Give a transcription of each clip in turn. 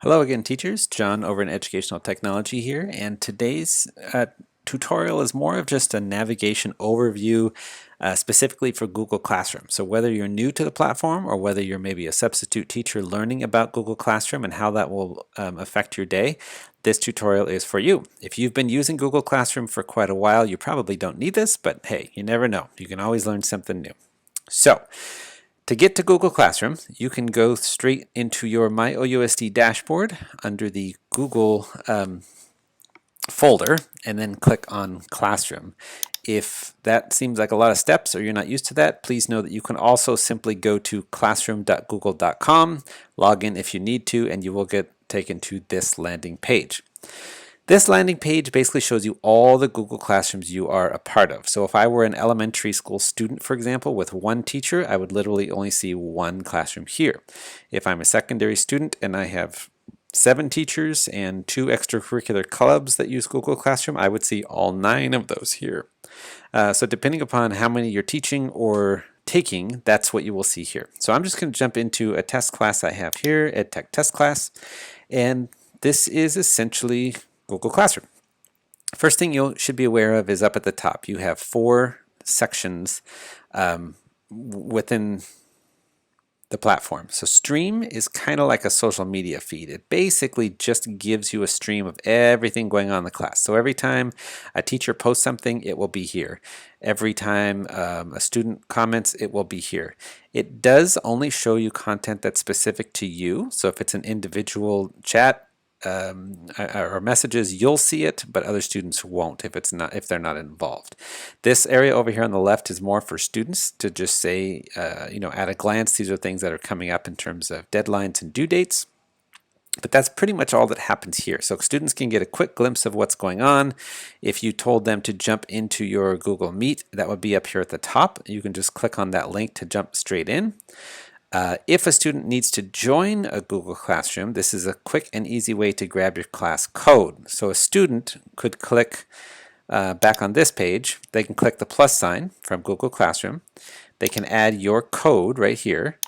Hello again, teachers. John over in Educational Technology here, and today's tutorial is more of just a navigation overview specifically for Google Classroom. So whether you're new to the platform or whether you're maybe a substitute teacher learning about Google Classroom and how that will affect your day, this tutorial is for you. If you've been using Google Classroom for quite a while, you probably don't need this, but hey, you never know. You can always learn something new. So, to get to Google Classroom, you can go straight into your My OUSD dashboard under the Google folder and then click on Classroom. If that seems like a lot of steps or you're not used to that, please know that you can also simply go to classroom.google.com, log in if you need to, and you will get taken to this landing page. This landing page basically shows you all the Google Classrooms you are a part of. So if I were an elementary school student, for example, with one teacher, I would literally only see one classroom here. If I'm a secondary student and I have 7 teachers and 2 extracurricular clubs that use Google Classroom, I would see all 9 of those here. So depending upon how many you're teaching or taking, that's what you will see here. So I'm just going to jump into a test class I have here, EdTech test class, and this is essentially Google Classroom. First thing you should be aware of is up at the top. You have 4 sections within the platform. So stream is kind of like a social media feed. It basically just gives you a stream of everything going on in the class. So every time a teacher posts something, it will be here. Every time a student comments, it will be here. It does only show you content that's specific to you. So if it's an individual chat, or messages, you'll see it, but other students won't if they're not involved. This area over here on the left is more for students to just say, at a glance, these are things that are coming up in terms of deadlines and due dates. But that's pretty much all that happens here. So students can get a quick glimpse of what's going on. If you told them to jump into your Google Meet, that would be up here at the top. You can just click on that link to jump straight in. If a student needs to join a Google Classroom, this is a quick and easy way to grab your class code. So a student could click back on this page. They can click the plus sign from Google Classroom. They can add your code right here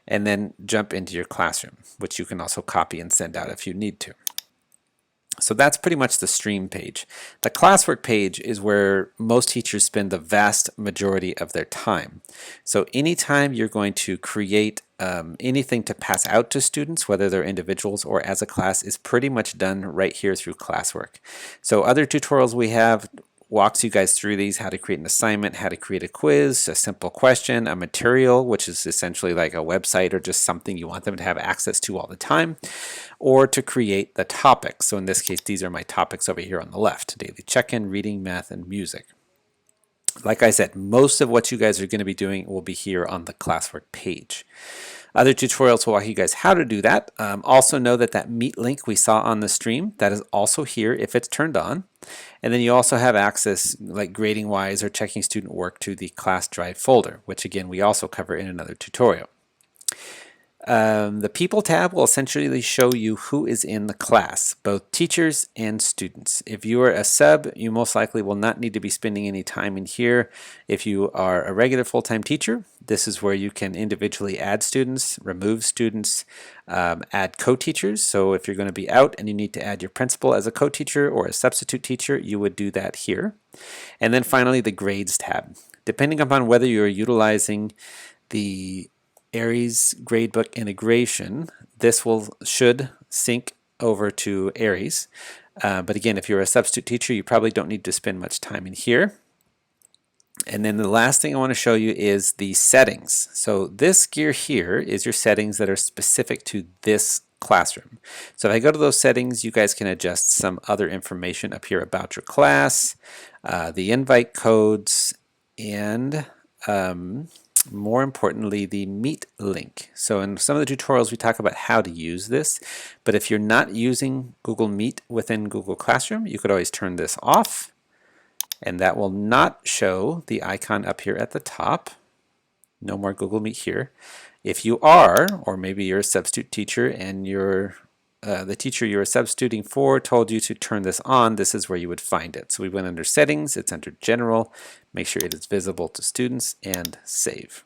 and then jump into your classroom, which you can also copy and send out if you need to. So that's pretty much the stream page. The classwork page is where most teachers spend the vast majority of their time. So anytime you're going to create anything to pass out to students, whether they're individuals or as a class, is pretty much done right here through classwork. So other tutorials we have walks you guys through these, how to create an assignment, how to create a quiz, a simple question, a material, which is essentially like a website or just something you want them to have access to all the time, or to create the topics. So in this case, these are my topics over here on the left: daily check-in, reading, math, and music. Like I said, most of what you guys are going to be doing will be here on the classwork page. Other tutorials will walk you guys how to do that. Also know that Meet link we saw on the stream, that is also here if it's turned on. And then you also have access, like grading wise or checking student work, to the class drive folder, which again we also cover in another tutorial. The People tab will essentially show you who is in the class, both teachers and students. If you are a sub, you most likely will not need to be spending any time in here. If you are a regular full-time teacher, this is where you can individually add students, remove students, add co-teachers. So if you're going to be out and you need to add your principal as a co-teacher or a substitute teacher, you would do that here. And then finally, the Grades tab. Depending upon whether you're utilizing the Aries gradebook integration, this should sync over to Aries. But again, if you're a substitute teacher, you probably don't need to spend much time in here. And then the last thing I want to show you is the settings. So this gear here is your settings that are specific to this classroom. So if I go to those settings, you guys can adjust some other information up here about your class, the invite codes, and more importantly, the Meet link. So in some of the tutorials, we talk about how to use this, but if you're not using Google Meet within Google Classroom, you could always turn this off, and that will not show the icon up here at the top. No more Google Meet here. If you are, or maybe you're a substitute teacher and the teacher you're substituting for told you to turn this on, this is where you would find it. So we went under Settings, it's under General, make sure it is visible to students, and Save.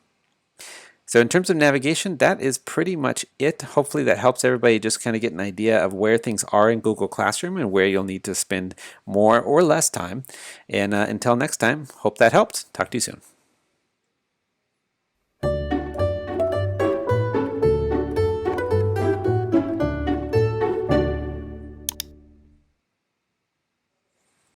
So in terms of navigation, that is pretty much it. Hopefully that helps everybody just kind of get an idea of where things are in Google Classroom and where you'll need to spend more or less time. And until next time, hope that helped. Talk to you soon.